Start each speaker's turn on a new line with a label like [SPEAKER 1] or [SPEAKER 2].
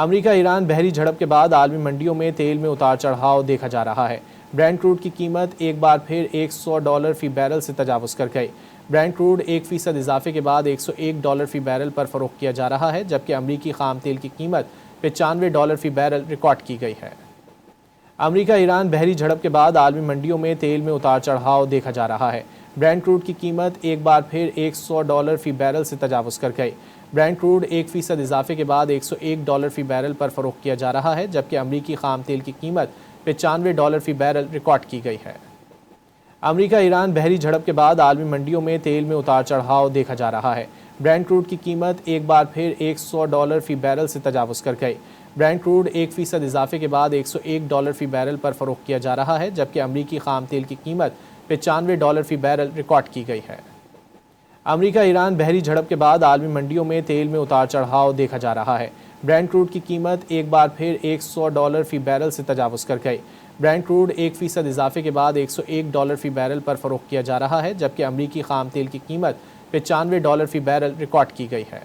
[SPEAKER 1] America Iran बहरी झड़प के बाद आलमी मंडियों में तेल में उतार चढ़ाव देखा जा रहा है। ब्रेंट क्रूड की कीमत एक बार फिर $100 फी बैरल से तजावुज़ कर गई। ब्रेंट क्रूड 1% इजाफे के बाद $101 फी बैरल पर फरोख्त किया जा रहा है, जबकि अमरीकी खाम तेल की कीमत $95 फी बैरल रिकॉर्ड की गई है। अमेरिका ईरान बहरी झड़प के बाद आलमी मंडियों में तेल में उतार चढ़ाव देखा जा रहा है। ब्रेंट क्रूड की कीमत एक बार फिर $100 फी बैरल से तजावुज़ कर गई। ब्रेंट क्रूड 1% इजाफे के बाद $101 फी बैरल पर फरोख्त किया जा रहा है, जबकि अमरीकी खाम तेल की कीमत $95 फी बैरल रिकॉर्ड की गई है। अमेरिका ईरान बहरी झड़प के बाद आलमी मंडियों में तेल में उतार चढ़ाव देखा जा रहा है। ब्रेंट क्रूड की कीमत एक बार फिर $100 फी बैरल से तजावुज़ कर गई। ब्रेंट क्रूड 1% इजाफे के बाद $101 फी बैरल पर फरोख्त किया जा रहा है, जबकि अमरीकी खाम तेल की कीमत $95 फी बैरल रिकॉर्ड की गई है। अमेरिका ईरान बहरी झड़प के बाद आलमी मंडियों में तेल में उतार चढ़ाव देखा जा रहा है। ब्रेंट क्रूड की कीमत एक बार फिर $100 फी बैरल से तजावुज़ कर गई। ब्रेंट क्रूड 1% इजाफे के बाद $101 फी बैरल पर फरोख्त किया जा रहा है, जबकि अमरीकी खाम तेल की कीमत $95 फी बैरल रिकॉर्ड की गई है।